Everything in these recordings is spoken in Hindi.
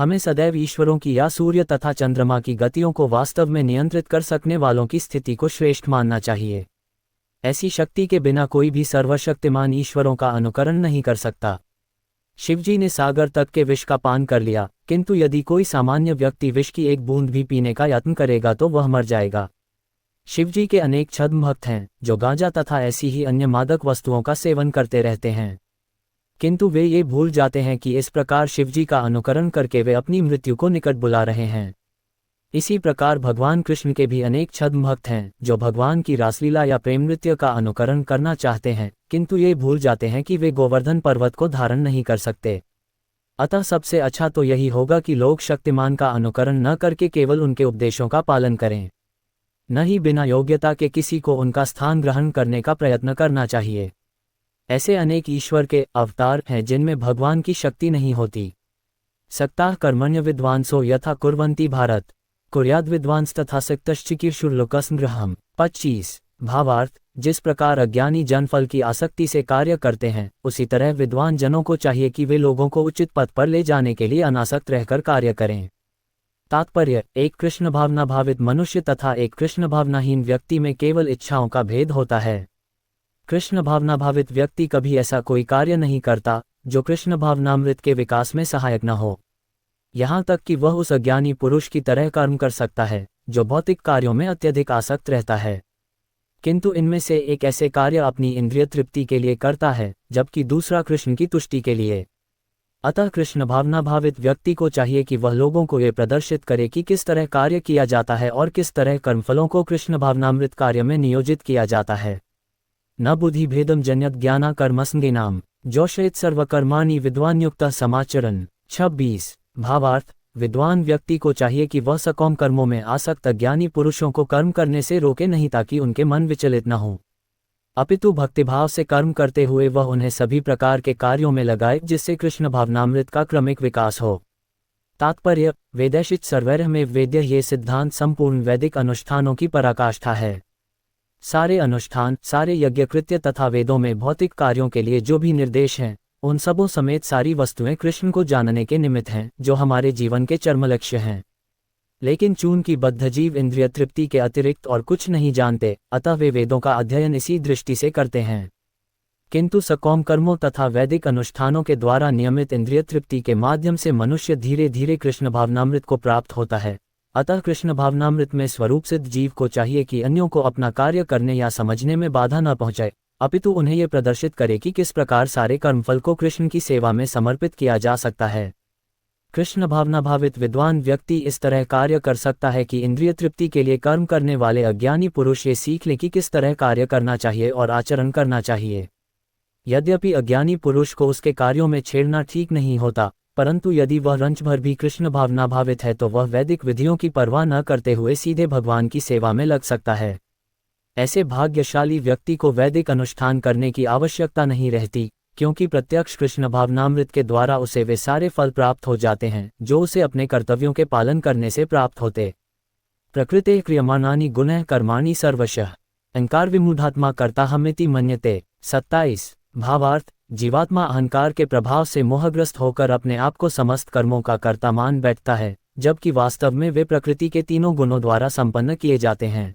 हमें सदैव ईश्वरों की या सूर्य तथा चंद्रमा की गतियों को वास्तव में नियंत्रित कर सकने वालों की स्थिति को श्रेष्ठ मानना चाहिए। ऐसी शक्ति के बिना कोई भी सर्वशक्तिमान ईश्वरों का अनुकरण नहीं कर सकता। शिवजी ने सागर तक के विष का पान कर लिया, किंतु यदि कोई सामान्य व्यक्ति विष की एक बूंद भी पीने का यत्न करेगा तो वह मर जाएगा। शिवजी के अनेक छद्म भक्त हैं जो गांजा तथा ऐसी ही अन्य मादक वस्तुओं का सेवन करते रहते हैं, किंतु वे ये भूल जाते हैं कि इस प्रकार शिवजी का अनुकरण करके वे अपनी मृत्यु को निकट बुला रहे हैं। इसी प्रकार भगवान कृष्ण के भी अनेक छद्म भक्त हैं जो भगवान की रासलीला या प्रेम नृत्य का अनुकरण करना चाहते हैं, किंतु ये भूल जाते हैं कि वे गोवर्धन पर्वत को धारण नहीं कर सकते। अतः सबसे अच्छा तो यही होगा कि लोग शक्तिमान का अनुकरण न करके केवल उनके उपदेशों का पालन करें, न ही बिना योग्यता के किसी को उनका स्थान ग्रहण करने का प्रयत्न करना चाहिए। ऐसे अनेक ईश्वर के अवतार हैं जिनमें भगवान की शक्ति नहीं होती। सक्ताः कर्मण्य विद्वांसो यथा कुर्वन्ति भारत कुर्याद विद्वांस तथा सक्तश्चिकीर्षुर्लोकसंग्रहम्। 25 भावार्थ, जिस प्रकार अज्ञानी जन फल की आसक्ति से कार्य करते हैं, उसी तरह विद्वान जनों को चाहिए कि वे लोगों को उचित पथ पर ले जाने के लिए अनासक्त रहकर कार्य करें। तात्पर्य, एक कृष्ण भावना भावित मनुष्य तथा एक कृष्ण भावनाहीन व्यक्ति में केवल इच्छाओं का भेद होता है। कृष्ण भावना भावित व्यक्ति कभी ऐसा कोई कार्य नहीं करता जो कृष्ण भावनामृत के विकास में सहायक न हो। यहाँ तक कि वह उस अज्ञानी पुरुष की तरह कर्म कर सकता है जो भौतिक कार्यों में अत्यधिक आसक्त रहता है, किंतु इनमें से एक ऐसे कार्य अपनी इंद्रिय तृप्ति के लिए करता है जबकि दूसरा कृष्ण की तुष्टि के लिए। अतः कृष्ण भावना भावित व्यक्ति को चाहिए कि वह लोगों को ये प्रदर्शित करे कि किस तरह कार्य किया जाता है और किस तरह कर्मफलों को कृष्ण भावनामृत कार्य में नियोजित किया जाता है। न बुद्धि भेदम जन्यत ज्ञाना कर्मसंज्ञानाम जोषयेत सर्वकर्माणि विद्वान्युक्तः समाचरन्। 26 भावार्थ, विद्वान व्यक्ति को चाहिए कि वह सकाम कर्मों में आसक्त अज्ञानी पुरुषों को कर्म करने से रोके नहीं ताकि उनके मन विचलित न हो, अपितु भक्तिभाव से कर्म करते हुए वह उन्हें सभी प्रकार के कार्यों में लगाए जिससे कृष्ण भावनामृत का क्रमिक विकास हो। तात्पर्य, वेदैशित सर्वैरह में वेद्य ये सिद्धांत संपूर्ण वैदिक अनुष्ठानों की पराकाष्ठा है। सारे अनुष्ठान, सारे यज्ञकृत्य तथा वेदों में भौतिक कार्यों के लिए जो भी निर्देश हैं, उन सबों समेत सारी वस्तुएं कृष्ण को जानने के निमित्त हैं जो हमारे जीवन के चरम लक्ष्य हैं। लेकिन चूंकि बद्धजीव इंद्रिय तृप्ति के अतिरिक्त और कुछ नहीं जानते, अतः वे वेदों का अध्ययन इसी दृष्टि से करते हैं, किंतु सकाम कर्मों तथा वैदिक अनुष्ठानों के द्वारा नियमित इंद्रिय तृप्ति के माध्यम से मनुष्य धीरे धीरे कृष्ण भावनामृत को प्राप्त होता है। अतः कृष्ण भावनामृत में स्वरूप सिद्ध जीव को चाहिए कि अन्यों को अपना कार्य करने या समझने में बाधा न पहुंचाए, अपितु उन्हें यह प्रदर्शित करे कि किस प्रकार सारे कर्मफल को कृष्ण की सेवा में समर्पित किया जा सकता है। कृष्ण भावना भावित विद्वान व्यक्ति इस तरह कार्य कर सकता है कि इंद्रिय तृप्ति के लिए कर्म करने वाले अज्ञानी पुरुष ये सीख ले कि किस तरह कार्य करना चाहिए और आचरण करना चाहिए। यद्यपि अज्ञानी पुरुष को उसके कार्यों में छेड़ना ठीक नहीं होता, परंतु यदि वह रंच भर भी कृष्ण भावना भावित है तो वह वैदिक विधियों की परवाह न करते हुए सीधे भगवान की सेवा में लग सकता है। ऐसे भाग्यशाली व्यक्ति को वैदिक अनुष्ठान करने की आवश्यकता नहीं रहती, क्योंकि प्रत्यक्ष कृष्ण भावनामृत के द्वारा उसे वे सारे फल प्राप्त हो जाते हैं जो उसे अपने कर्तव्यों के पालन करने से प्राप्त होते। प्रकृते क्रियमाणानि गुणः कर्माणि सर्वशः अहंकार विमूढ़ात्मा कर्ताहमिति मन्यते। 27 भावार्थ, जीवात्मा अहंकार के प्रभाव से मोहग्रस्त होकर अपने आप को समस्त कर्मों का कर्ता मान बैठता है, जबकि वास्तव में वे प्रकृति के तीनों गुणों द्वारा संपन्न किए जाते हैं।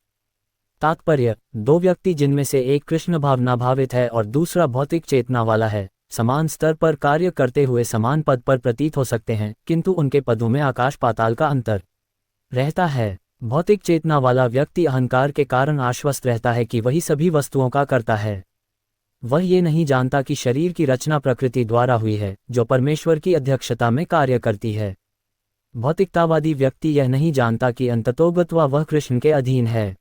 तात्पर्य, दो व्यक्ति जिनमें से एक कृष्ण भावना भावित है और दूसरा भौतिक चेतना वाला है, समान स्तर पर कार्य करते हुए समान पद पर प्रतीत हो सकते हैं, किंतु उनके पदों में आकाश पाताल का अंतर रहता है। भौतिक चेतना वाला व्यक्ति अहंकार के कारण आश्वस्त रहता है कि वही सभी वस्तुओं का कर्ता है। वह ये नहीं जानता कि शरीर की रचना प्रकृति द्वारा हुई है जो परमेश्वर की अध्यक्षता में कार्य करती है। भौतिकतावादी व्यक्ति यह नहीं जानता कि अंततोगत्वा वह कृष्ण के अधीन है।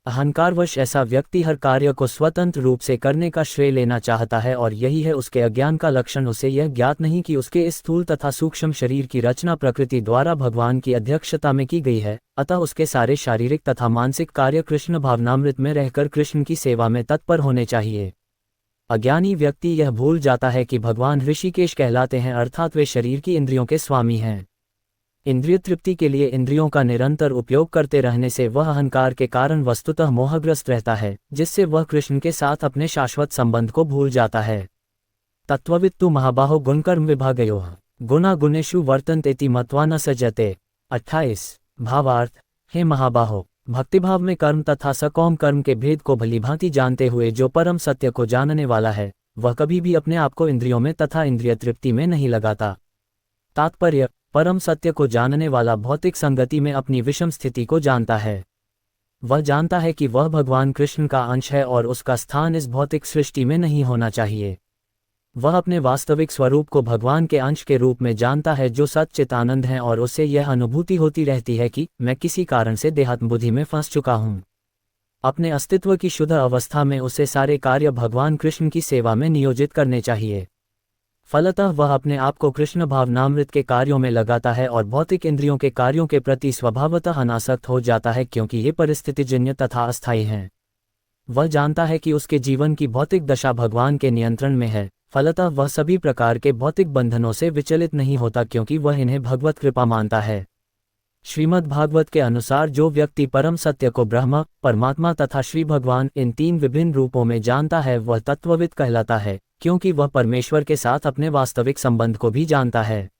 अहंकारवश ऐसा व्यक्ति हर कार्य को स्वतंत्र रूप से करने का श्रेय लेना चाहता है और यही है उसके अज्ञान का लक्षण। उसे यह ज्ञात नहीं कि उसके स्थूल तथा सूक्ष्म शरीर की रचना प्रकृति द्वारा भगवान की अध्यक्षता में की गई है, अतः उसके सारे शारीरिक तथा मानसिक कार्य कृष्ण भावनामृत में रहकर कृष्ण की सेवा में तत्पर होने चाहिए। अज्ञानी व्यक्ति यह भूल जाता है कि भगवान ऋषिकेश कहलाते हैं, अर्थात वे शरीर की इंद्रियों के स्वामी हैं। इंद्रिय तृप्ति के लिए इंद्रियों का निरंतर उपयोग करते रहने से वह अहंकार के कारण वस्तुतः मोहग्रस्त रहता है, जिससे वह कृष्ण के साथ अपने शाश्वत संबंध को भूल जाता है। तत्त्ववित्तु महाबाहो गुणकर्म विभागयोः गुणा गुणेषु वर्तन्तेति मत्वा न सज्जते। 28 भावार्थ। हे महाबाहो, भक्तिभाव में कर्म तथा सकौम कर्म के भेद को भलीभांति जानते हुए जो परम सत्य को जानने वाला है, वह कभी भी अपने आप को इंद्रियों में तथा इंद्रिय तृप्ति में नहीं लगाता। तात्पर्य, परम सत्य को जानने वाला भौतिक संगति में अपनी विषम स्थिति को जानता है। वह जानता है कि वह भगवान कृष्ण का अंश है और उसका स्थान इस भौतिक सृष्टि में नहीं होना चाहिए। वह अपने वास्तविक स्वरूप को भगवान के अंश के रूप में जानता है जो सच्चित आनंद है, और उससे यह अनुभूति होती रहती है कि मैं किसी कारण से देहात्म बुद्धि में फंस चुका हूँ। अपने अस्तित्व की शुद्ध अवस्था में उसे सारे कार्य भगवान कृष्ण की सेवा में नियोजित करने चाहिए। फलतः वह अपने आप को कृष्ण भावनामृत के कार्यों में लगाता है और भौतिक इंद्रियों के कार्यों के प्रति स्वभावतः अनासक्त हो जाता है, क्योंकि ये परिस्थितिजन्य तथा अस्थायी हैं। वह जानता है कि उसके जीवन की भौतिक दशा भगवान के नियंत्रण में है, फलतः वह सभी प्रकार के भौतिक बंधनों से विचलित नहीं होता, क्योंकि वह इन्हें भगवत कृपा मानता है। श्रीमद् भागवत के अनुसार जो व्यक्ति परम सत्य को ब्रह्म, परमात्मा तथा श्री भगवान इन तीन विभिन्न रूपों में जानता है, वह तत्वविद कहलाता है, क्योंकि वह परमेश्वर के साथ अपने वास्तविक संबंध को भी जानता है।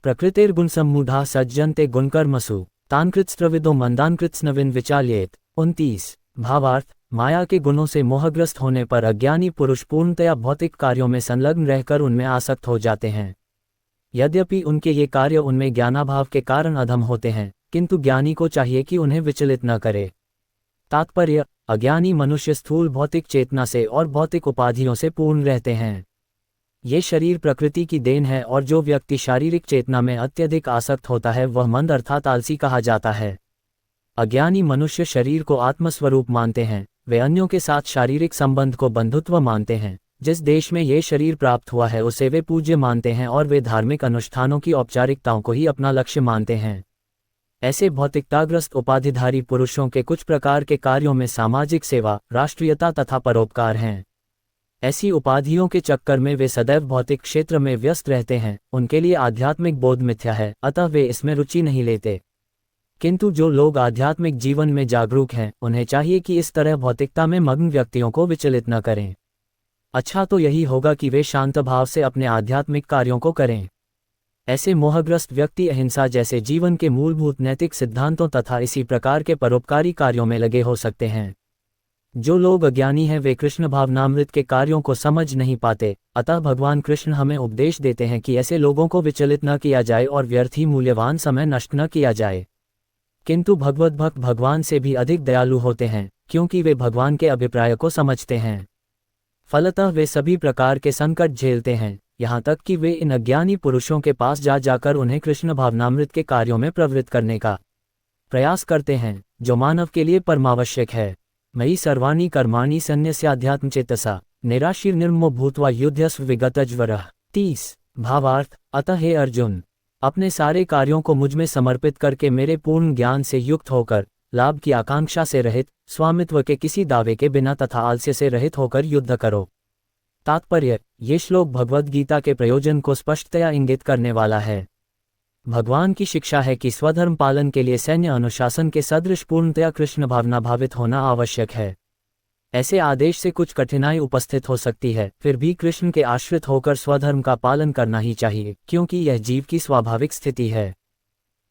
प्रकृतिर्गुण सम्मूढ़ा सज्जन्ते गुणकर्मसु तान् कृत्स्त्रविदो मंदान् कृत्स्नविन् विचाल्येत। 29 भावार्थ। माया के गुणों से मोहग्रस्त होने पर अज्ञानी पुरुष पूर्णतया भौतिक कार्यों में संलग्न रहकर उनमें आसक्त हो जाते हैं। यद्यपि उनके ये कार्य उनमें ज्ञानाभाव के कारण अधम होते हैं, किंतु ज्ञानी को चाहिए कि उन्हें विचलित न करे। तात्पर्य, अज्ञानी मनुष्य स्थूल भौतिक चेतना से और भौतिक उपाधियों से पूर्ण रहते हैं। ये शरीर प्रकृति की देन है, और जो व्यक्ति शारीरिक चेतना में अत्यधिक आसक्त होता है वह मंद अर्थात आलसी कहा जाता है। अज्ञानी मनुष्य शरीर को आत्मस्वरूप मानते हैं, वे अन्यों के साथ शारीरिक संबंध को बंधुत्व मानते हैं। जिस देश में ये शरीर प्राप्त हुआ है उसे वे पूज्य मानते हैं, और वे धार्मिक अनुष्ठानों की औपचारिकताओं को ही अपना लक्ष्य मानते हैं। ऐसे भौतिकताग्रस्त उपाधिधारी पुरुषों के कुछ प्रकार के कार्यों में सामाजिक सेवा, राष्ट्रीयता तथा परोपकार हैं। ऐसी उपाधियों के चक्कर में वे सदैव भौतिक क्षेत्र में व्यस्त रहते हैं। उनके लिए आध्यात्मिक बोध मिथ्या है, अतः वे इसमें रुचि नहीं लेते। किंतु जो लोग आध्यात्मिक जीवन में जागरूक हैं, उन्हें चाहिए कि इस तरह भौतिकता में मग्न व्यक्तियों को विचलित न करें। अच्छा तो यही होगा कि वे शांत भाव से अपने आध्यात्मिक कार्यों को करें। ऐसे मोहग्रस्त व्यक्ति अहिंसा जैसे जीवन के मूलभूत नैतिक सिद्धांतों तथा इसी प्रकार के परोपकारी कार्यों में लगे हो सकते हैं। जो लोग अज्ञानी हैं वे कृष्ण भावनामृत के कार्यों को समझ नहीं पाते, अतः भगवान कृष्ण हमें उपदेश देते हैं कि ऐसे लोगों को विचलित न किया जाए और व्यर्थ ही मूल्यवान समय नष्ट न किया जाए। किंतु भगवत भक्त भगवान से भी अधिक दयालु होते हैं, क्योंकि वे भगवान के अभिप्राय को समझते हैं। फलतः वे सभी प्रकार के संकट झेलते हैं, यहाँ तक कि वे इन अज्ञानी पुरुषों के पास जाकर उन्हें कृष्ण भावनामृत के कार्यों में प्रवृत्त करने का प्रयास करते हैं, जो मानव के लिए परमावश्यक है। मयि सर्वाणि कर्माणि सन्न्यस्याध्यात्मचेतसा निराशीर्निर्ममो भूत्वा युध्यस्व विगतज्वरः। 30 भावार्थ। अतः हे अर्जुन, अपने सारे कार्यों को मुझ में समर्पित करके मेरे पूर्ण ज्ञान से युक्त होकर, लाभ की आकांक्षा से रहित, स्वामित्व के किसी दावे के बिना तथा आलस्य से रहित होकर युद्ध करो। तात्पर्य, ये श्लोक भगवद गीता के प्रयोजन को स्पष्टतया इंगित करने वाला है। भगवान की शिक्षा है कि स्वधर्म पालन के लिए सैन्य अनुशासन के सदृश पूर्णतया कृष्ण भावना भावित होना आवश्यक है। ऐसे आदेश से कुछ कठिनाई उपस्थित हो सकती है, फिर भी कृष्ण के आश्रित होकर स्वधर्म का पालन करना ही चाहिए, क्योंकि यह जीव की स्वाभाविक स्थिति है।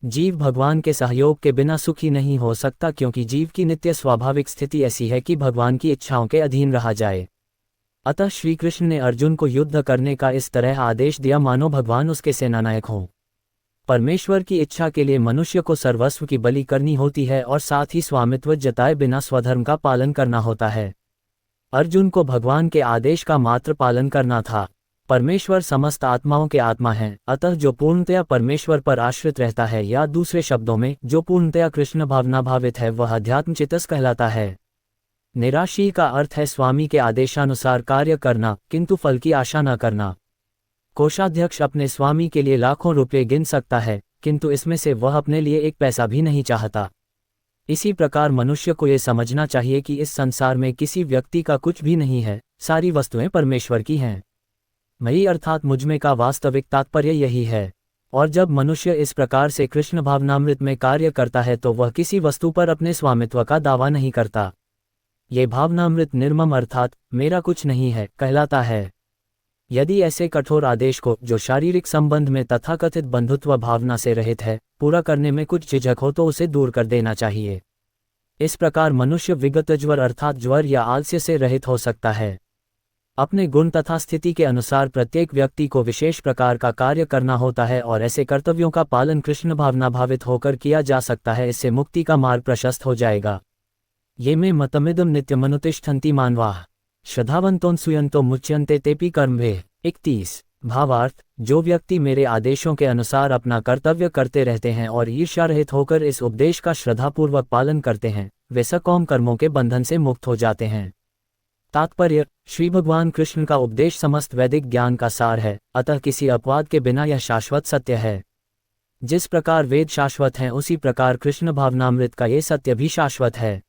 जीव भगवान के सहयोग के बिना सुखी नहीं हो सकता, क्योंकि जीव की नित्य स्वाभाविक स्थिति ऐसी है कि भगवान की इच्छाओं के अधीन रहा जाए। अतः श्री कृष्ण ने अर्जुन को युद्ध करने का इस तरह आदेश दिया मानो भगवान उसके सेनानायक हों। परमेश्वर की इच्छा के लिए मनुष्य को सर्वस्व की बलि करनी होती है और साथ ही स्वामित्व जताए बिना स्वधर्म का पालन करना होता है। अर्जुन को भगवान के आदेश का मात्र पालन करना था। परमेश्वर समस्त आत्माओं के आत्मा हैं, अतः जो पूर्णतया परमेश्वर पर आश्रित रहता है, या दूसरे शब्दों में जो पूर्णतया कृष्ण भावना भावित है, वह अध्यात्मचित्त कहलाता है। निराशी का अर्थ है स्वामी के आदेशानुसार कार्य करना, किंतु फल की आशा न करना। कोषाध्यक्ष अपने स्वामी के लिए लाखों रुपये गिन सकता है, किंतु इसमें से वह अपने लिए एक पैसा भी नहीं चाहता। इसी प्रकार मनुष्य को ये समझना चाहिए कि इस संसार में किसी व्यक्ति का कुछ भी नहीं है, सारी वस्तुएं परमेश्वर की हैं। मयि अर्थात मुझमें का वास्तविक तात्पर्य यही है। और जब मनुष्य इस प्रकार से कृष्ण भावनामृत में कार्य करता है तो वह किसी वस्तु पर अपने स्वामित्व का दावा नहीं करता। ये भावनामृत निर्मम अर्थात मेरा कुछ नहीं है कहलाता है। यदि ऐसे कठोर आदेश को, जो शारीरिक संबंध में तथाकथित बंधुत्व भावना से रहित है, पूरा करने में कुछ झिझक हो तो उसे दूर कर देना चाहिए। इस प्रकार मनुष्य विगत ज्वर अर्थात ज्वर या आलस्य से रहित हो सकता है। अपने गुण तथा स्थिति के अनुसार प्रत्येक व्यक्ति को विशेष प्रकार का कार्य करना होता है और ऐसे कर्तव्यों का पालन कृष्ण भावना भावित होकर किया जा सकता है। इससे मुक्ति का मार्ग प्रशस्त हो जाएगा। ये में मतमिदम नित्यमनुतिष्ठन्ति मानवाः श्रद्धावंतों सुयंतो मुच्यन्ते तेपि कर्मभेः। 31 भावार्थ, जो व्यक्ति मेरे आदेशों के अनुसार अपना कर्तव्य करते रहते हैं और ईर्ष्या रहित होकर इस उपदेश का श्रद्धापूर्वक पालन करते हैं, वे सकौम कर्मों के बंधन से मुक्त हो जाते हैं। तात्पर्य, श्री भगवान कृष्ण का उपदेश समस्त वैदिक ज्ञान का सार है, अतः किसी अपवाद के बिना यह शाश्वत सत्य है। जिस प्रकार वेद शाश्वत हैं, उसी प्रकार कृष्ण भावनामृत का ये सत्य भी शाश्वत है।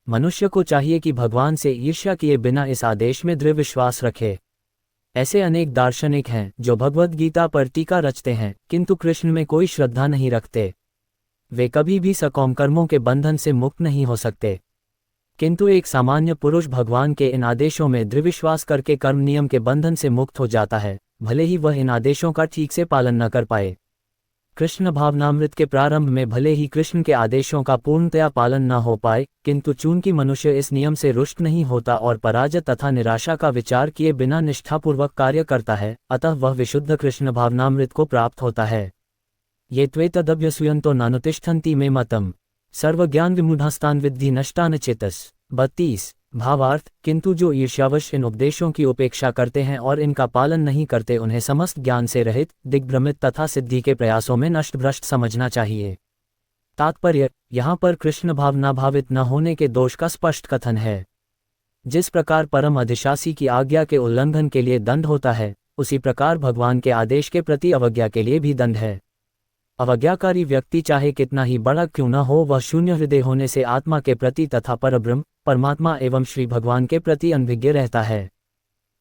मनुष्य को चाहिए कि भगवान से ईर्ष्या किए बिना इस आदेश में दृढ़ विश्वास रखे। ऐसे अनेक दार्शनिक हैं जो भगवद गीता पर टीका रचते हैं, किंतु कृष्ण में कोई श्रद्धा नहीं रखते। वे कभी भी सकौम कर्मों के बंधन से मुक्त नहीं हो सकते। किंतु एक सामान्य पुरुष भगवान के इन आदेशों में दृढ़ विश्वास करके कर्म नियम के बंधन से मुक्त हो जाता है, भले ही वह इन आदेशों का ठीक से पालन न कर पाए। कृष्ण भावनामृत के प्रारंभ में भले ही कृष्ण के आदेशों का पूर्णतया पालन न हो पाए, किंतु चूंकि मनुष्य इस नियम से रुष्ट नहीं होता और पराजय तथा निराशा का विचार किए बिना निष्ठापूर्वक कार्य करता है, अतः वह विशुद्ध कृष्ण भावनामृत को प्राप्त होता है। ये त्वेतदभ्यसूयन्तो नानुतिष्ठन्ति मे मतम् सर्वज्ञान विमूढ़ास्तान विद्धि नष्टान चेतस। 32 भावार्थ, किंतु जो ईर्ष्यावश इन उपदेशों की उपेक्षा करते हैं और इनका पालन नहीं करते, उन्हें समस्त ज्ञान से रहित, दिग्भ्रमित तथा सिद्धि के प्रयासों में नष्ट भ्रष्ट समझना चाहिए। तात्पर्य, यहाँ पर कृष्ण भावना भावित न होने के दोष का स्पष्ट कथन है। जिस प्रकार परम अधिशासी की आज्ञा के उल्लंघन के लिए दंड होता है, उसी प्रकार भगवान के आदेश के प्रति अवज्ञा के लिए भी दंड है। अवज्ञाकारी व्यक्ति चाहे कितना ही बड़ा क्यों न हो, वह शून्य हृदय होने से आत्मा के प्रति तथा परब्रह्म परमात्मा एवं श्री भगवान के प्रति अनभिज्ञ रहता है।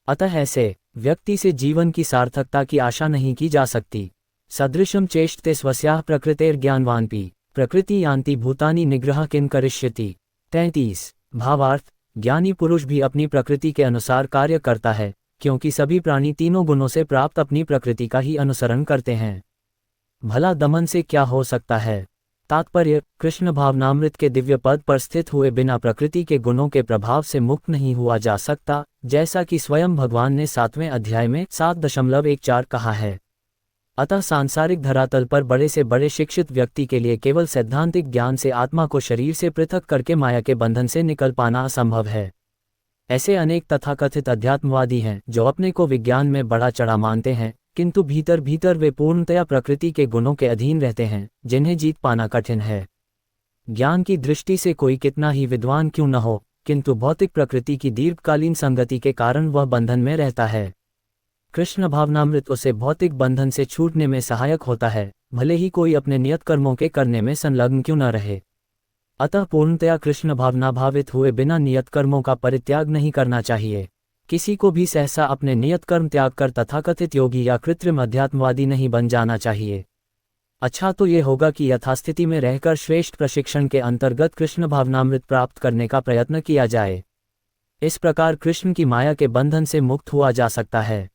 अतः ऐसे व्यक्ति से जीवन की सार्थकता की आशा नहीं की जा सकती। सदृशम चेष्टते स्वस्याः प्रकृतेर्ज्ञानवानपि प्रकृति यान्ति भूतानि निग्रह किं करिष्यति। 33 भावार्थ, ज्ञानी पुरुष भी अपनी प्रकृति के अनुसार कार्य करता है, क्योंकि सभी प्राणी तीनों गुणों से प्राप्त अपनी प्रकृति का ही अनुसरण करते हैं। भला दमन से क्या हो सकता है। तात्पर्य, कृष्ण भावनामृत के दिव्य पद पर स्थित हुए बिना प्रकृति के गुणों के प्रभाव से मुक्त नहीं हुआ जा सकता, जैसा कि स्वयं भगवान ने 7वें अध्याय में 7.14 कहा है। अतः सांसारिक धरातल पर बड़े से बड़े शिक्षित व्यक्ति के लिए केवल सैद्धांतिक ज्ञान से आत्मा को शरीर से पृथक करके माया के बंधन से निकल पाना असंभव है। ऐसे अनेक तथाकथित अध्यात्मवादी हैं जो अपने को विज्ञान में बड़ा चढ़ा मानते हैं, किंतु भीतर भीतर वे पूर्णतया प्रकृति के गुणों के अधीन रहते हैं, जिन्हें जीत पाना कठिन है। ज्ञान की दृष्टि से कोई कितना ही विद्वान क्यों न हो, किंतु भौतिक प्रकृति की दीर्घकालीन संगति के कारण वह बंधन में रहता है। कृष्ण भावनामृत उसे भौतिक बंधन से छूटने में सहायक होता है, भले ही कोई अपने नियत कर्मों के करने में संलग्न क्यों न रहे। अतः पूर्णतया कृष्ण भावना भावित हुए बिना नियत कर्मों का परित्याग नहीं करना चाहिए। किसी को भी सहसा अपने नियत कर्म त्याग कर तथाकथित योगी या कृत्रिम अध्यात्मवादी नहीं बन जाना चाहिए। अच्छा तो ये होगा कि यथास्थिति में रहकर श्रेष्ठ प्रशिक्षण के अंतर्गत कृष्ण भावनामृत प्राप्त करने का प्रयत्न किया जाए। इस प्रकार कृष्ण की माया के बंधन से मुक्त हुआ जा सकता है।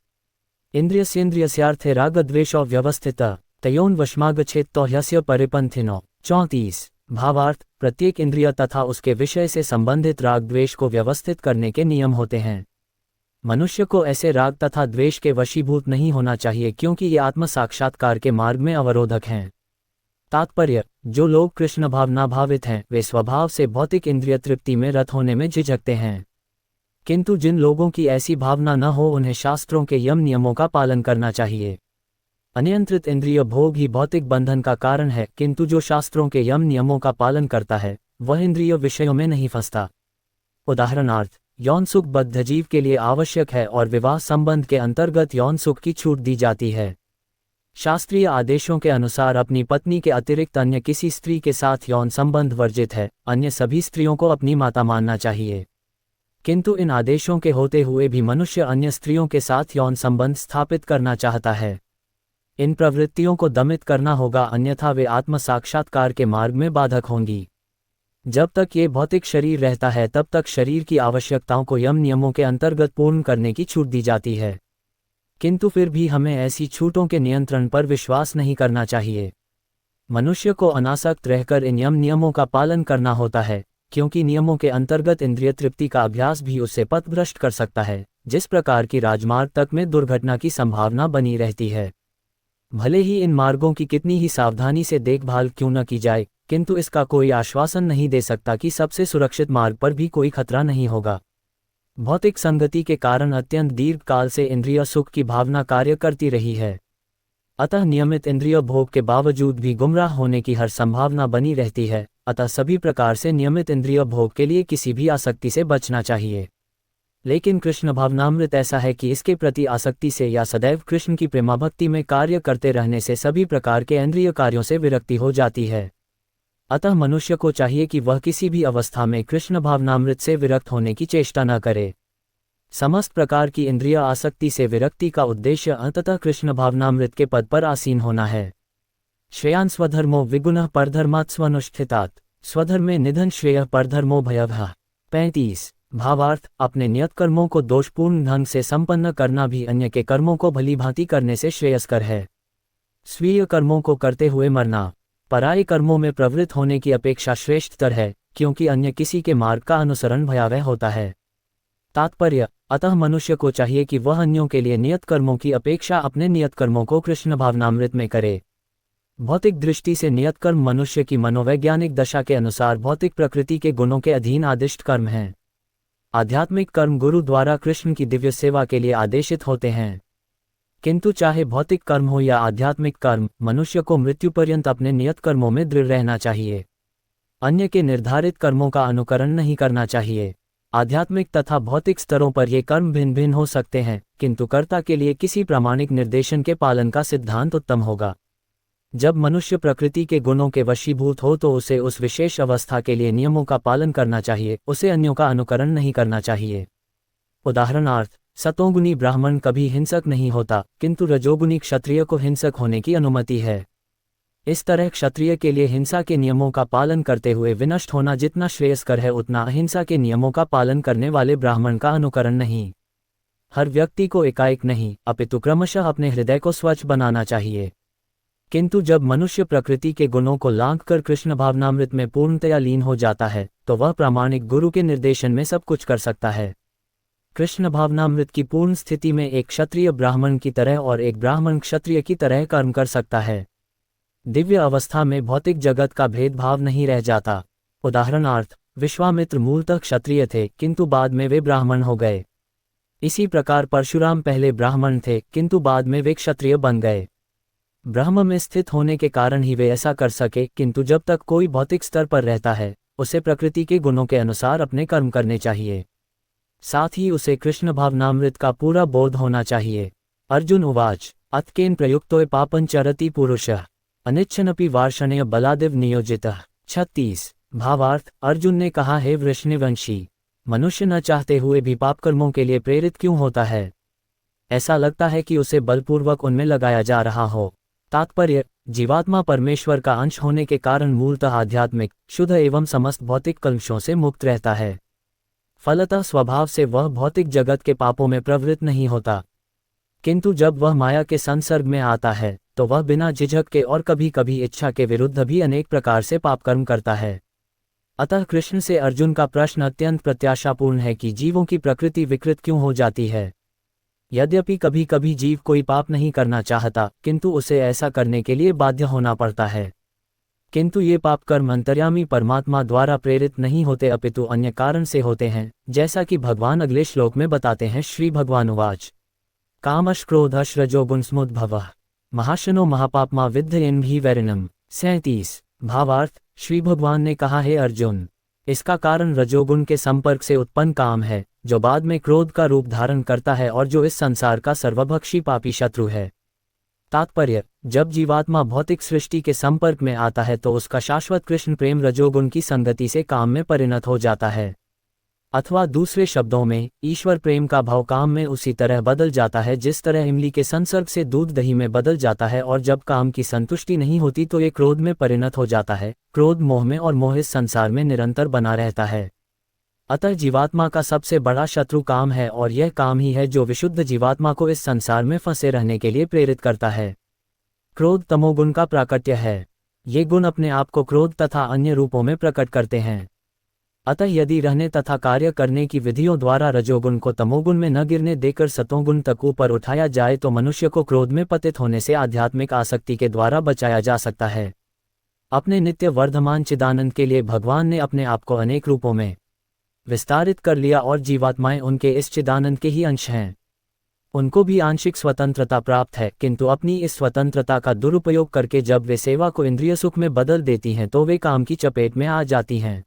इंद्रियस्येन्द्रियस्यार्थे रागद्वेषौ व्यवस्थितः तयोन वशमागच्छेत् तो ह्यस्य परिपन्थिनो। 34 भावार्थ, प्रत्येक इंद्रिय तथा उसके विषय से संबंधित राग द्वेष को व्यवस्थित करने के नियम होते हैं। मनुष्य को ऐसे राग तथा द्वेष के वशीभूत नहीं होना चाहिए, क्योंकि ये आत्म साक्षात्कार के मार्ग में अवरोधक हैं। तात्पर्य, जो लोग कृष्ण भावना भावित हैं, वे स्वभाव से भौतिक इंद्रिय तृप्ति में रत होने में झिझकते हैं। किंतु जिन लोगों की ऐसी भावना न हो, उन्हें शास्त्रों के यम नियमों का पालन करना चाहिए। अनियंत्रित इंद्रिय भोग ही भौतिक बंधन का कारण है, किंतु जो शास्त्रों के यम नियमों का पालन करता है, वह इंद्रिय विषयों में नहीं फंसता। उदाहरणार्थ, यौन सुख बद्ध जीव के लिए आवश्यक है और विवाह संबंध के अंतर्गत यौन सुख की छूट दी जाती है। शास्त्रीय आदेशों के अनुसार अपनी पत्नी के अतिरिक्त अन्य किसी स्त्री के साथ यौन संबंध वर्जित है, अन्य सभी स्त्रियों को अपनी माता मानना चाहिए। किंतु इन आदेशों के होते हुए भी मनुष्य अन्य स्त्रियों के साथ यौन संबंध स्थापित करना चाहता है। इन प्रवृत्तियों को दमित करना होगा, अन्यथा वे आत्म साक्षात्कार के मार्ग में बाधक होंगी। जब तक ये भौतिक शरीर रहता है, तब तक शरीर की आवश्यकताओं को यम नियमों के अंतर्गत पूर्ण करने की छूट दी जाती है। किंतु फिर भी हमें ऐसी छूटों के नियंत्रण पर विश्वास नहीं करना चाहिए। मनुष्य को अनासक्त रहकर इन नियमों का पालन करना होता है, क्योंकि नियमों के अंतर्गत इंद्रिय तृप्ति का अभ्यास भी उससे पथभ्रष्ट कर सकता है, जिस प्रकार की राजमार्ग तक में दुर्घटना की संभावना बनी रहती है। भले ही इन मार्गों की कितनी ही सावधानी से देखभाल क्यों न की जाए, किंतु इसका कोई आश्वासन नहीं दे सकता कि सबसे सुरक्षित मार्ग पर भी कोई खतरा नहीं होगा। भौतिक संगति के कारण अत्यंत दीर्घ काल से इंद्रिय सुख की भावना कार्य करती रही है। अतः नियमित इंद्रिय भोग के बावजूद भी गुमराह होने की हर संभावना बनी रहती है। अतः सभी प्रकार से नियमित इंद्रिय भोग के लिए किसी भी आसक्ति से बचना चाहिए। लेकिन कृष्ण भावनामृत ऐसा है कि इसके प्रति आसक्ति से या सदैव कृष्ण की प्रेमाभक्ति में कार्य करते रहने से सभी प्रकार के इंद्रिय कार्यों से विरक्ति हो जाती है। अतः मनुष्य को चाहिए कि वह किसी भी अवस्था में कृष्ण भावनामृत से विरक्त होने की चेष्टा न करे। समस्त प्रकार की इंद्रिय आसक्ति से विरक्ति का उद्देश्य अंततः कृष्ण भावनामृत के पद पर आसीन होना है। श्रेयान स्वधर्मो विगुणः परधर्मात् स्वनुष्ठितात् स्वधर्मे निधन श्रेयः परधर्मो भयभः। 35 भावार्थ, अपने नियत कर्मों को दोषपूर्ण ढंग से संपन्न करना भी अन्य के कर्मों को भलीभांति करने से श्रेयस्कर है। स्वीय कर्मों को करते हुए मरना पराये कर्मों में प्रवृत्त होने की अपेक्षा श्रेष्ठतर है, क्योंकि अन्य किसी के मार्ग का अनुसरण भयावह होता है। तात्पर्य, अतः मनुष्य को चाहिए कि वह अन्यों के लिए नियत कर्मों की अपेक्षा अपने नियत कर्मों को कृष्ण भावनामृत में करे। भौतिक दृष्टि से नियत कर्म मनुष्य की मनोवैज्ञानिक दशा के अनुसार भौतिक प्रकृति के गुणों के अधीन आदिष्ट कर्म हैं। आध्यात्मिक कर्म गुरु द्वारा कृष्ण की दिव्य सेवा के लिए आदेशित होते हैं। किंतु चाहे भौतिक कर्म हो या आध्यात्मिक कर्म, मनुष्य को मृत्यु पर्यंत अपने नियत कर्मों में दृढ़ रहना चाहिए। अन्य के निर्धारित कर्मों का अनुकरण नहीं करना चाहिए। आध्यात्मिक तथा भौतिक स्तरों पर ये कर्म भिन्न भिन्न हो सकते हैं, किंतु कर्ता के लिए किसी प्रामाणिक निर्देशन के पालन का सिद्धांत उत्तम होगा। जब मनुष्य प्रकृति के गुणों के वशीभूत हो तो उसे उस विशेष अवस्था के लिए नियमों का पालन करना चाहिए, उसे अन्यों का अनुकरण नहीं करना चाहिए। उदाहरणार्थ, सतोगुणी ब्राह्मण कभी हिंसक नहीं होता, किंतु रजोगुणी क्षत्रिय को हिंसक होने की अनुमति है। इस तरह क्षत्रिय के लिए हिंसा के नियमों का पालन करते हुए विनष्ट होना जितना श्रेयस्कर है, उतना अहिंसा के नियमों का पालन करने वाले ब्राह्मण का अनुकरण नहीं। हर व्यक्ति को एकाएक नहीं, अपितु क्रमशः अपने हृदय को स्वच्छ बनाना चाहिए। किंतु जब मनुष्य प्रकृति के गुणों को लांघ कर कृष्ण भावनामृत में पूर्णतया लीन हो जाता है, तो वह प्रामाणिक गुरु के निर्देशन में सब कुछ कर सकता है। कृष्ण भावनामृत की पूर्ण स्थिति में एक क्षत्रिय ब्राह्मण की तरह और एक ब्राह्मण क्षत्रिय की तरह कर्म कर सकता है। दिव्य अवस्था में भौतिक जगत का भेदभाव नहीं रह जाता। उदाहरणार्थ, विश्वामित्र मूलतः क्षत्रिय थे, किंतु बाद में वे ब्राह्मण हो गए। इसी प्रकार परशुराम पहले ब्राह्मण थे, किंतु बाद में वे क्षत्रिय बन गए। ब्रह्म में स्थित होने के कारण ही वे ऐसा कर सके, किंतु जब तक कोई भौतिक स्तर पर रहता है, उसे प्रकृति के गुणों के अनुसार अपने कर्म करने चाहिए। साथ ही उसे कृष्ण भावनामृत का पूरा बोध होना चाहिए। अर्जुन उवाच, अत्केन प्रयुक्तोय पापं चरति पुरुषः अनिच्छनपि वार्षणेय बलादिव नियोजितः। 36 भावार्थ, अर्जुन ने कहा, हे वृष्णिवंशी, मनुष्य न चाहते हुए भी पाप कर्मों के लिए प्रेरित क्यों होता है? ऐसा लगता है कि उसे बलपूर्वक उनमें लगाया जा रहा हो। तात्पर्य, जीवात्मा परमेश्वर का अंश होने के कारण मूलतः आध्यात्मिक, शुद्ध एवं समस्त भौतिक कलुषों से मुक्त रहता है। फलतः स्वभाव से वह भौतिक जगत के पापों में प्रवृत्त नहीं होता। किंतु जब वह माया के संसर्ग में आता है, तो वह बिना झिझक के और कभी कभी इच्छा के विरुद्ध भी अनेक प्रकार से पाप कर्म करता है। अतः कृष्ण से अर्जुन का प्रश्न अत्यंत प्रत्याशापूर्ण है कि जीवों की प्रकृति विकृत क्यों हो जाती है। यद्यपि कभी कभी जीव कोई पाप नहीं करना चाहता, किंतु उसे ऐसा करने के लिए बाध्य होना पड़ता है। किंतु ये पाप कर्म अंतर्यामी परमात्मा द्वारा प्रेरित नहीं होते, अपितु अन्य कारण से होते हैं, जैसा कि भगवान अगले श्लोक में बताते हैं। श्री भगवान उवाच, कामश क्रोधश रजोगुणस्मुद्भवः महाशनो महापापमा विद्धयन् भी वैरिणम्। 37 भावार्थ, श्री भगवान ने कहा, हे अर्जुन, इसका कारण रजोगुण के संपर्क से उत्पन्न काम है, जो बाद में क्रोध का रूप धारण करता है और जो इस संसार का सर्वभक्षी पापी शत्रु है। तात्पर्य, जब जीवात्मा भौतिक सृष्टि के संपर्क में आता है तो उसका शाश्वत कृष्ण प्रेम रजोगुण की संगति से काम में परिणत हो जाता है, अथवा दूसरे शब्दों में, ईश्वर प्रेम का भाव काम में उसी तरह बदल जाता है जिस तरह इमली के संसर्ग से दूध दही में बदल जाता है। और जब काम की संतुष्टि नहीं होती तो ये क्रोध में परिणत हो जाता है। क्रोध मोह में और मोह इस संसार में निरंतर बना रहता है। अतः जीवात्मा का सबसे बड़ा शत्रु काम है, और यह काम ही है जो विशुद्ध जीवात्मा को इस संसार में फंसे रहने के लिए प्रेरित करता है। क्रोध तमोगुण का प्राकट्य है। ये गुण अपने आप को क्रोध तथा अन्य रूपों में प्रकट करते हैं। अतः यदि रहने तथा कार्य करने की विधियों द्वारा रजोगुण को तमोगुण में न गिरने देकर सतोगुण तक ऊपर उठाया जाए तो मनुष्य को क्रोध में पतित होने से आध्यात्मिक आसक्ति के द्वारा बचाया जा सकता है। अपने नित्य वर्धमान चिदानंद के लिए भगवान ने अपने आप को अनेक रूपों में विस्तारित कर लिया, और जीवात्माएं उनके इस चिदानंद के ही अंश हैं। उनको भी आंशिक स्वतंत्रता प्राप्त है, किंतु अपनी इस स्वतंत्रता का दुरुपयोग करके जब वे सेवा को इंद्रिय सुख में बदल देती हैं तो वे काम की चपेट में आ जाती हैं।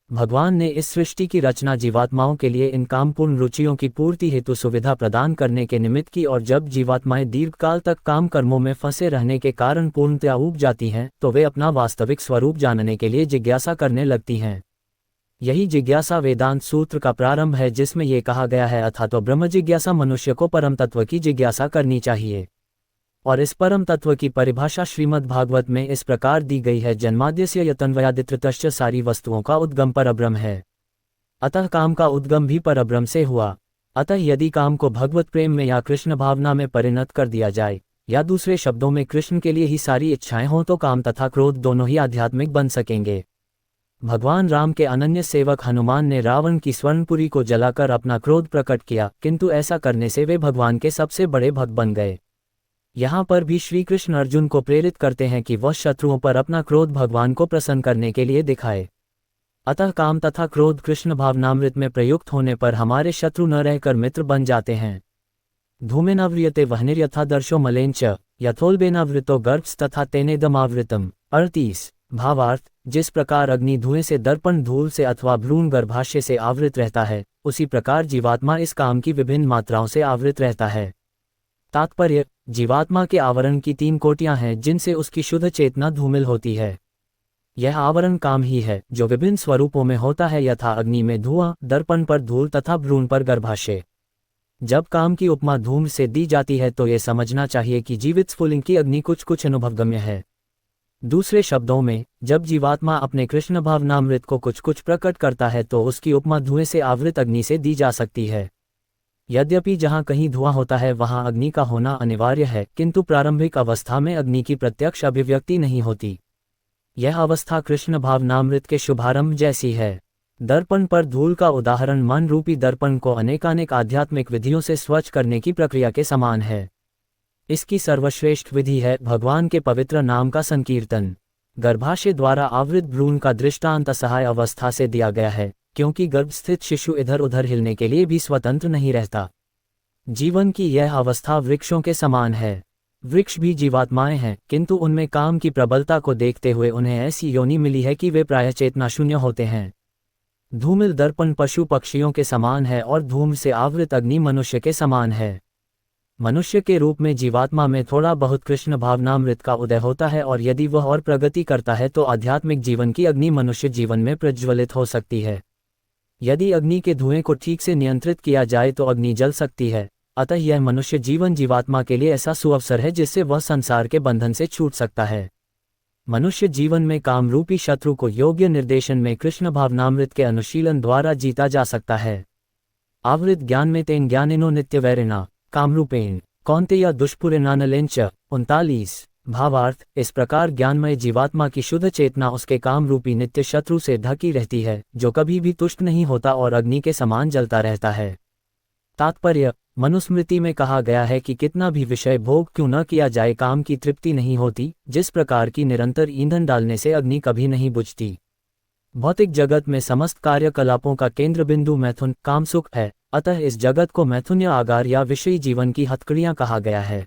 भगवान ने इस सृष्टि की रचना जीवात्माओं के लिए इन कामपूर्ण रुचियों की पूर्ति हेतु सुविधा प्रदान करने के निमित्त की, और जब जीवात्माएं दीर्घकाल तक काम कर्मों में फंसे रहने के कारण पूर्णतया ऊब जाती हैं तो वे अपना वास्तविक स्वरूप जानने के लिए जिज्ञासा करने लगती हैं। यही जिज्ञासा वेदांत सूत्र का प्रारंभ है, जिसमें ये कहा गया है, अथा तो ब्रह्म जिज्ञासा मनुष्य को परम तत्व की जिज्ञासा करनी चाहिए। और इस परम तत्व की परिभाषा श्रीमद् भागवत में इस प्रकार दी गई है, जन्माद्यस्य यतन्वयादितृतश्च, सारी वस्तुओं का उद्गम परब्रह्म है। अतः काम का उद्गम भी परब्रह्म से हुआ। अतः यदि काम को भगवत प्रेम में या कृष्ण भावना में परिणत कर दिया जाए, या दूसरे शब्दों में कृष्ण के लिए ही सारी इच्छाएं हों, तो काम तथा क्रोध दोनों ही आध्यात्मिक बन सकेंगे। भगवान राम के अनन्य सेवक हनुमान ने रावण की स्वर्णपुरी को जलाकर अपना क्रोध प्रकट किया, किंतु ऐसा करने से वे भगवान के सबसे बड़े भक्त बन गए। यहाँ पर भी श्री कृष्ण अर्जुन को प्रेरित करते हैं कि वह शत्रुओं पर अपना क्रोध भगवान को प्रसन्न करने के लिए दिखाए। अतः काम तथा क्रोध कृष्ण भावनामृत में प्रयुक्त होने पर हमारे शत्रु न रहकर मित्र बन जाते हैं। धूमेनाव्रियते वह्निर्यथादर्शो मलेंच यथोल्बेनावृतो गर्भस् तथा तेनेदमावृतम। 38 भावार्थ, जिस प्रकार अग्नि धुएं से, दर्पण धूल से अथवा भ्रूण गर्भाशय से आवृत रहता है, उसी प्रकार जीवात्मा इस काम की विभिन्न मात्राओं से आवृत रहता है। तात्पर्य, जीवात्मा के आवरण की 3 कोटियां हैं जिनसे उसकी शुद्ध चेतना धूमिल होती है। यह आवरण काम ही है जो विभिन्न स्वरूपों में होता है, यथा अग्नि में धुआं, दर्पण पर धूल तथा भ्रूण पर गर्भाशय। जब काम की उपमा धूम से दी जाती है तो ये समझना चाहिए कि जीवित स्फुलिंग की अग्नि कुछ कुछ अनुभवगम्य है। दूसरे शब्दों में, जब जीवात्मा अपने कृष्ण भावनामृत को कुछ कुछ प्रकट करता है तो उसकी उपमा धुएं से आवृत अग्नि से दी जा सकती है। यद्यपि जहाँ कहीं धुआं होता है वहाँ अग्नि का होना अनिवार्य है, किंतु प्रारंभिक अवस्था में अग्नि की प्रत्यक्ष अभिव्यक्ति नहीं होती। यह अवस्था कृष्ण भावनामृत के शुभारंभ जैसी है। दर्पण पर धूल का उदाहरण मन रूपी दर्पण को अनेकानेक आध्यात्मिक विधियों से स्वच्छ करने की प्रक्रिया के समान है। इसकी सर्वश्रेष्ठ विधि है भगवान के पवित्र नाम का संकीर्तन। गर्भाशय द्वारा आवृत भ्रूण का दृष्टांत असहाय अवस्था से दिया गया है, क्योंकि गर्भस्थित शिशु इधर उधर हिलने के लिए भी स्वतंत्र नहीं रहता। जीवन की यह अवस्था वृक्षों के समान है। वृक्ष भी जीवात्माएं हैं, किंतु उनमें काम की प्रबलता को देखते हुए उन्हें ऐसी योनि मिली है कि वे प्रायः चेतना शून्य होते हैं। धूमिल दर्पण पशु पक्षियों के समान है और धूम से आवृत अग्नि मनुष्य के समान है। मनुष्य के रूप में जीवात्मा में थोड़ा बहुत कृष्ण भावनामृत का उदय होता है, और यदि वह और प्रगति करता है तो आध्यात्मिक जीवन की अग्नि मनुष्य जीवन में प्रज्वलित हो सकती है। यदि अग्नि के धुएं को ठीक से नियंत्रित किया जाए तो अग्नि जल सकती है। अतः यह मनुष्य जीवन जीवात्मा के लिए ऐसा सुअवसर है जिससे वह संसार के बंधन से छूट सकता है। मनुष्य जीवन में काम रूपी शत्रु को योग्य निर्देशन में कृष्ण भावनामृत के अनुशीलन द्वारा जीता जा सकता है। आवृत ज्ञान में तेन ज्ञानिनो नित्य वैरिणा कामरूपेण कौन्तेय दुष्पुरेणानलेंच। 39 भावार्थ, इस प्रकार ज्ञानमय जीवात्मा की शुद्ध चेतना उसके काम रूपी नित्य शत्रु से ढकी रहती है, जो कभी भी तुष्ट नहीं होता और अग्नि के समान जलता रहता है। तात्पर्य, मनुस्मृति में कहा गया है कि कितना भी विषय भोग क्यों न किया जाए, काम की तृप्ति नहीं होती। जिस प्रकार की निरंतर ईंधन डालने से अग्नि कभी नहीं बुझती। भौतिक जगत में समस्त कार्यकलापों का केंद्र बिंदु मैथुन काम सुख है। अतः इस जगत को मैथुन्य आगार या विषयी जीवन की हथकड़ियां कहा गया है।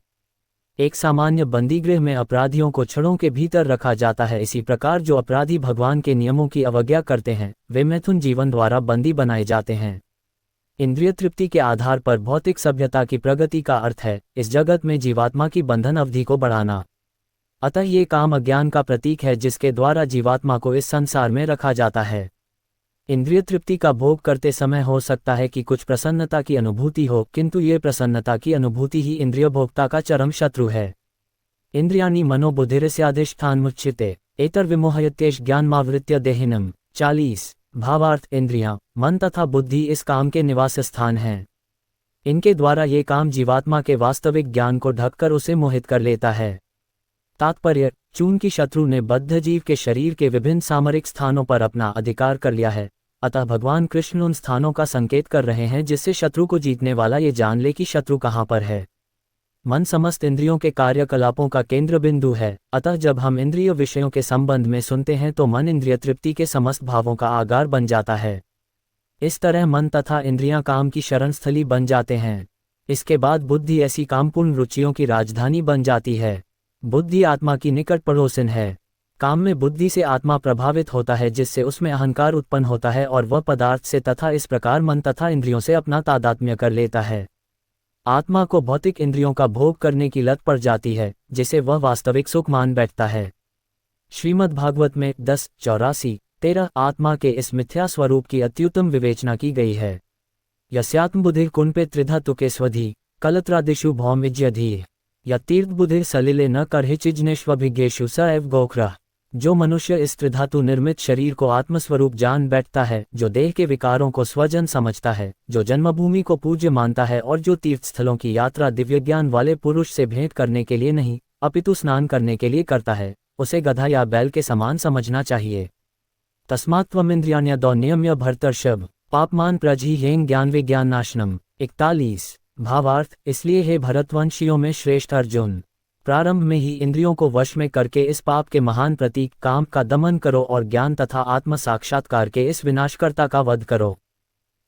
एक सामान्य बंदीगृह में अपराधियों को छड़ों के भीतर रखा जाता है। इसी प्रकार जो अपराधी भगवान के नियमों की अवज्ञा करते हैं वे मैथुन जीवन द्वारा बंदी बनाए जाते हैं। इंद्रिय तृप्ति के आधार पर भौतिक सभ्यता की प्रगति का अर्थ है इस जगत में जीवात्मा की बंधन अवधि को बढ़ाना। अतः ये काम अज्ञान का प्रतीक है जिसके द्वारा जीवात्मा को इस संसार में रखा जाता है। इंद्रिय तृप्ति का भोग करते समय हो सकता है कि कुछ प्रसन्नता की अनुभूति हो, किंतु ये प्रसन्नता की अनुभूति ही इंद्रिय भोक्ता का चरम शत्रु है। इंद्रियाणि मनोबुद्धिरस्याधिष्ठानमुच्यते एतर्विमोहयत्येष ज्ञानमावृत्य देहिनम्। 40 भावार्थ इंद्रियां, मन तथा बुद्धि इस काम के निवास स्थान हैं। इनके द्वारा ये काम जीवात्मा के वास्तविक ज्ञान को ढककर उसे मोहित कर लेता है। तात्पर्य, चून की शत्रु ने बद्ध जीव के शरीर के विभिन्न सामरिक स्थानों पर अपना अधिकार कर लिया है, अतः भगवान कृष्ण उन स्थानों का संकेत कर रहे हैं जिससे शत्रु को जीतने वाला ये जान ले कि शत्रु कहाँ पर है। मन समस्त इंद्रियों के कार्यकलापों का केंद्र बिंदु है, अतः जब हम इंद्रिय विषयों के संबंध में सुनते हैं तो मन इंद्रिय तृप्ति के समस्त भावों का आगार बन जाता है। इस तरह मन तथा इंद्रियां काम की शरणस्थली बन जाते हैं। इसके बाद बुद्धि ऐसी कामपूर्ण रुचियों की राजधानी बन जाती है। बुद्धि आत्मा की निकट पड़ोसिन है। काम में बुद्धि से आत्मा प्रभावित होता है जिससे उसमें अहंकार उत्पन्न होता है और वह पदार्थ से तथा इस प्रकार मन तथा इंद्रियों से अपना तादात्म्य कर लेता है। आत्मा को भौतिक इंद्रियों का भोग करने की लत पड़ जाती है जिसे वह वास्तविक सुख मान बैठता है। श्रीमद् भागवत में 10:84-13 आत्मा के इस मिथ्या स्वरूप की अत्युत्तम विवेचना की गई है। यस्यात्मबुधिर कुंपे त्रिधा तुके स्वधि कलत्रादिषु भौमिज्यधि या तीर्थबुधिर सलिले न करहिचिजनेष्वभिज्ञेषु स एव गोखरः। जो मनुष्य इस त्रिधातु निर्मित शरीर को आत्मस्वरूप जान बैठता है, जो देह के विकारों को स्वजन समझता है, जो जन्मभूमि को पूज्य मानता है और जो तीर्थस्थलों की यात्रा दिव्य ज्ञान वाले पुरुष से भेंट करने के लिए नहीं अपितु स्नान करने के लिए करता है, उसे गधा या बैल के समान समझना चाहिए। तस्मात्त्वमिन्द्रियाण्यदौ नियम्य भर्तर्षभ पापमान प्रजिह्येन ज्ञान विज्ञान नाशनम। 41 भावार्थ, इसलिए हे भरतवंशियों में श्रेष्ठ अर्जुन, प्रारंभ में ही इंद्रियों को वश में करके इस पाप के महान प्रतीक काम का दमन करो और ज्ञान तथा आत्म साक्षात्कार के इस विनाशकर्ता का वध करो।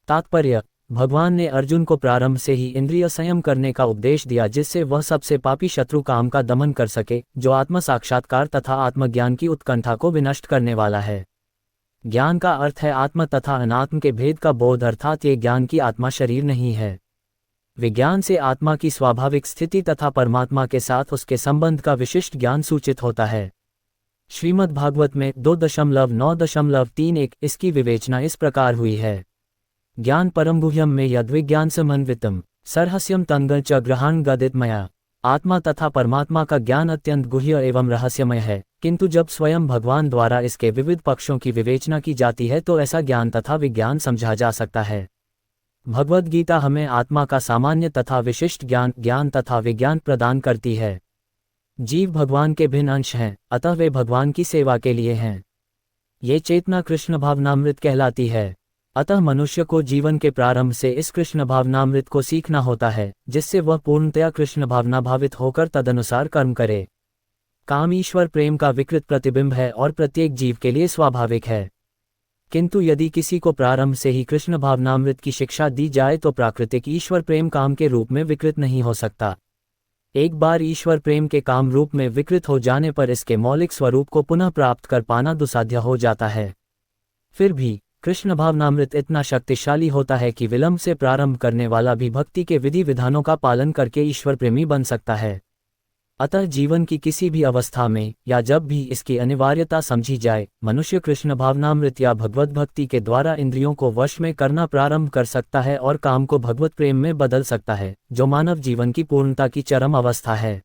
तात्पर्य, भगवान ने अर्जुन को प्रारंभ से ही इंद्रिय संयम करने का उपदेश दिया जिससे वह सबसे पापी शत्रु काम का दमन कर सके, जो आत्म साक्षात्कार तथा आत्मज्ञान की उत्कंठा को विनष्ट करने वाला है। ज्ञान का अर्थ है आत्म तथा अनात्म के भेद का बोध, अर्थात ये ज्ञान की आत्मा शरीर नहीं है। विज्ञान से आत्मा की स्वाभाविक स्थिति तथा परमात्मा के साथ उसके संबंध का विशिष्ट ज्ञान सूचित होता है। श्रीमद् भागवत में 2.9.31 इसकी विवेचना इस प्रकार हुई है। ज्ञान परमगुह्यम में यद्विज्ञान समन्वितम सरहस्यम तंगल च ग्रहाण गदितमया। आत्मा तथा परमात्मा का ज्ञान अत्यंत गुह्य एवं रहस्यमय है, किंतु जब स्वयं भगवान द्वारा इसके विविध पक्षों की विवेचना की जाती है तो ऐसा ज्ञान तथा विज्ञान समझा जा सकता है। भगवद गीता हमें आत्मा का सामान्य तथा विशिष्ट ज्ञान तथा विज्ञान प्रदान करती है। जीव भगवान के भिन्न अंश हैं, अतः वे भगवान की सेवा के लिए हैं। ये चेतना कृष्ण भावनामृत कहलाती है। अतः मनुष्य को जीवन के प्रारंभ से इस कृष्ण भावनामृत को सीखना होता है, जिससे वह पूर्णतया कृष्ण भावना भावित होकर तदनुसार कर्म करे। काम ईश्वर प्रेम का विकृत प्रतिबिंब है और प्रत्येक जीव के लिए स्वाभाविक है, किंतु यदि किसी को प्रारंभ से ही कृष्ण भावनामृत की शिक्षा दी जाए तो प्राकृतिक ईश्वर प्रेम काम के रूप में विकृत नहीं हो सकता। एक बार ईश्वर प्रेम के काम रूप में विकृत हो जाने पर इसके मौलिक स्वरूप को पुनः प्राप्त कर पाना दुसाध्य हो जाता है। फिर भी कृष्ण भावनामृत इतना शक्तिशाली होता है कि विलंब से प्रारंभ करने वाला भी भक्ति के विधि विधानों का पालन करके ईश्वर प्रेमी बन सकता है। अतः जीवन की किसी भी अवस्था में या जब भी इसकी अनिवार्यता समझी जाए, मनुष्य कृष्ण भावनामृत या भगवत भक्ति के द्वारा इंद्रियों को वश में करना प्रारंभ कर सकता है और काम को भगवत प्रेम में बदल सकता है, जो मानव जीवन की पूर्णता की चरम अवस्था है।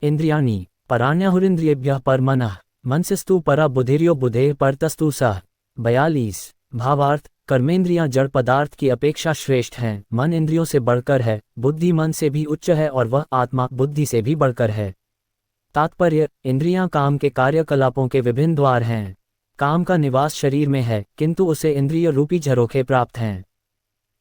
इंद्रियाणि पराण्याहुरिन्द्रियेभ्यः परमनः मनसस्तु परा बुद्धिर्यो बुधेः परतस्तु सः। 42 भावार्थ, कर्मेंद्रियां जड़ पदार्थ की अपेक्षा श्रेष्ठ हैं। मन इंद्रियों से बढ़कर है, बुद्धि मन से भी उच्च है और वह आत्मा बुद्धि से भी बढ़कर है। तात्पर्य, इंद्रियां काम के कार्यकलापों के विभिन्न द्वार हैं। काम का निवास शरीर में है, किंतु उसे इंद्रिय रूपी झरोखे प्राप्त हैं।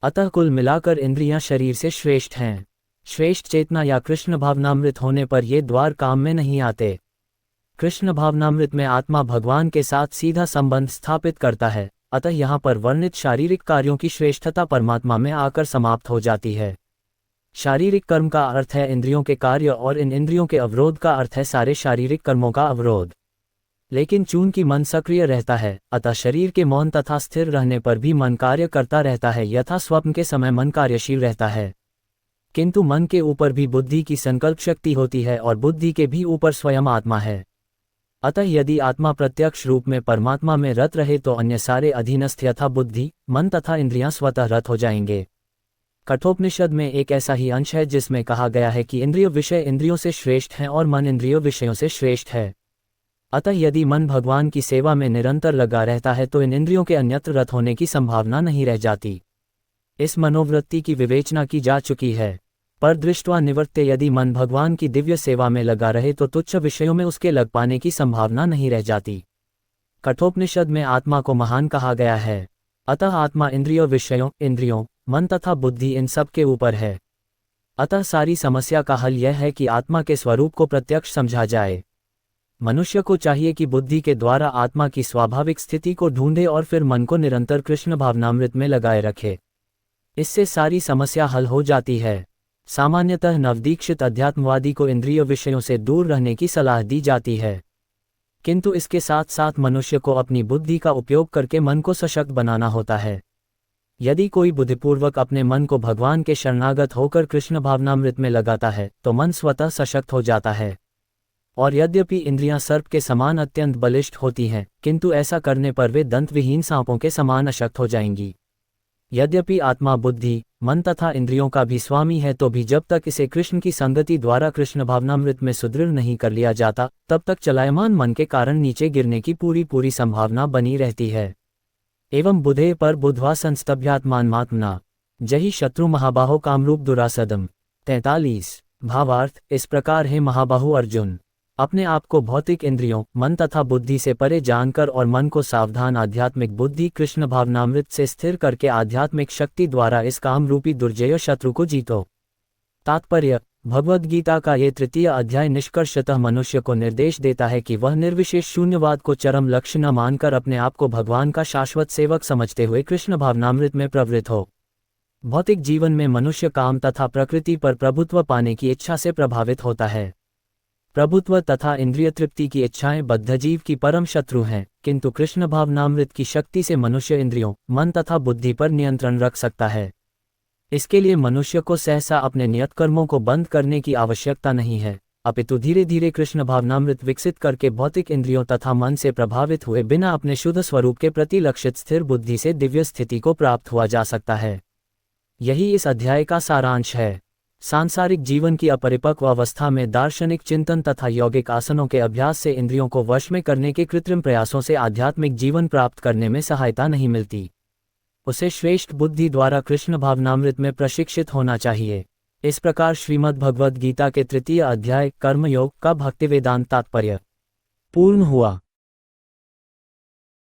अतः कुल मिलाकर इंद्रियां शरीर से श्रेष्ठ हैं। श्रेष्ठ चेतना या कृष्ण भावनामृत होने पर ये द्वार काम में नहीं आते। कृष्ण भावनामृत में आत्मा भगवान के साथ सीधा संबंध स्थापित करता है, अतः यहाँ पर वर्णित शारीरिक कार्यों की श्रेष्ठता परमात्मा में आकर समाप्त हो जाती है। शारीरिक कर्म का अर्थ है इंद्रियों के कार्य और इन इंद्रियों के अवरोध का अर्थ है सारे शारीरिक कर्मों का अवरोध। लेकिन चूंकि मन सक्रिय रहता है, अतः शरीर के मौन तथा स्थिर रहने पर भी मन कार्य करता रहता है, यथा स्वप्न के समय मन कार्यशील रहता है। किंतु मन के ऊपर भी बुद्धि की संकल्प शक्ति होती है और बुद्धि के भी ऊपर स्वयं आत्मा है। अतः यदि आत्मा प्रत्यक्ष रूप में परमात्मा में रत रहे तो अन्य सारे अधीनस्थ यथा बुद्धि, मन तथा इंद्रियां स्वतः रत हो जाएंगे। कठोपनिषद में एक ऐसा ही अंश है जिसमें कहा गया है कि इंद्रिय विषय इंद्रियों से श्रेष्ठ हैं और मन इंद्रिय विषयों से श्रेष्ठ है। अतः यदि मन भगवान की सेवा में निरंतर लगा रहता है तो इन इंद्रियों के अन्यत्र रत होने की संभावना नहीं रह जाती। इस मनोवृत्ति की विवेचना की जा चुकी है। पर दृष्ट्वा निवर्त्ते, यदि मन भगवान की दिव्य सेवा में लगा रहे तो तुच्छ विषयों में उसके लग पाने की संभावना नहीं रह जाती। कठोपनिषद में आत्मा को महान कहा गया है। अतः आत्मा इंद्रियों, मन तथा बुद्धि इन सब के ऊपर है। अतः सारी समस्या का हल यह है कि आत्मा के स्वरूप को प्रत्यक्ष समझा जाए। मनुष्य को चाहिए कि बुद्धि के द्वारा आत्मा की स्वाभाविक स्थिति को ढूंढे और फिर मन को निरंतर कृष्ण भावनामृत में लगाए रखे। इससे सारी समस्या हल हो जाती है। सामान्यतः नवदीक्षित अध्यात्मवादी को इंद्रिय विषयों से दूर रहने की सलाह दी जाती है, किंतु इसके साथ साथ मनुष्य को अपनी बुद्धि का उपयोग करके मन को सशक्त बनाना होता है। यदि कोई बुद्धिपूर्वक अपने मन को भगवान के शरणागत होकर कृष्ण भावनामृत में लगाता है तो मन स्वतः सशक्त हो जाता है। और यद्यपि इंद्रियां सर्प के समान अत्यंत बलिष्ठ होती हैं, किंतु ऐसा करने पर वे दंतविहीन सांपों के समान अशक्त हो जाएंगी। यद्यपि आत्मा बुद्धि, मन तथा इंद्रियों का भी स्वामी है तो भी जब तक इसे कृष्ण की संगति द्वारा कृष्ण भावनामृत में सुदृढ़ नहीं कर लिया जाता, तब तक चलायमान मन के कारण नीचे गिरने की पूरी संभावना बनी रहती है। एवं बुधे पर बुधवा संस्तभ्यात्मात्मना जही शत्रु महाबाहो कामरूप दुरासदम। 43 भावार्थ इस प्रकार है महाबाहु अर्जुन, अपने आप को भौतिक इंद्रियों, मन तथा बुद्धि से परे जानकर और मन को सावधान आध्यात्मिक बुद्धि कृष्ण भावनामृत से स्थिर करके आध्यात्मिक शक्ति द्वारा इस काम रूपी दुर्जय शत्रु को जीतो। तात्पर्य: भगवद गीता का ये 3 अध्याय निष्कर्षतः मनुष्य को निर्देश देता है कि वह निर्विशेष शून्यवाद को चरम लक्ष्य न मानकर अपने आप को भगवान का शाश्वत सेवक समझते हुए कृष्ण भावनामृत में प्रवृत्त हो। भौतिक जीवन में मनुष्य काम तथा प्रकृति पर प्रभुत्व पाने की इच्छा से प्रभावित होता है। प्रभुत्व तथा इंद्रिय तृप्ति की इच्छाएं बद्धजीव की परम शत्रु हैं, किंतु कृष्ण भावनामृत की शक्ति से मनुष्य इंद्रियों, मन तथा बुद्धि पर नियंत्रण रख सकता है। इसके लिए मनुष्य को सहसा अपने नियत कर्मों को बंद करने की आवश्यकता नहीं है, अपितु धीरे धीरे कृष्ण भावनामृत विकसित करके भौतिक इंद्रियों तथा मन से प्रभावित हुए बिना अपने शुद्ध स्वरूप के प्रति लक्षित स्थिर बुद्धि से दिव्य स्थिति को प्राप्त हुआ जा सकता है। यही इस अध्याय का सारांश है। सांसारिक जीवन की अपरिपक्व अवस्था में दार्शनिक चिंतन तथा यौगिक आसनों के अभ्यास से इंद्रियों को वश में करने के कृत्रिम प्रयासों से आध्यात्मिक जीवन प्राप्त करने में सहायता नहीं मिलती। उसे श्रेष्ठ बुद्धि द्वारा कृष्ण भावनामृत में प्रशिक्षित होना चाहिए। इस प्रकार श्रीमद् भगवद गीता के 3 अध्याय कर्मयोग का भक्तिवेदांत तात्पर्य पूर्ण हुआ।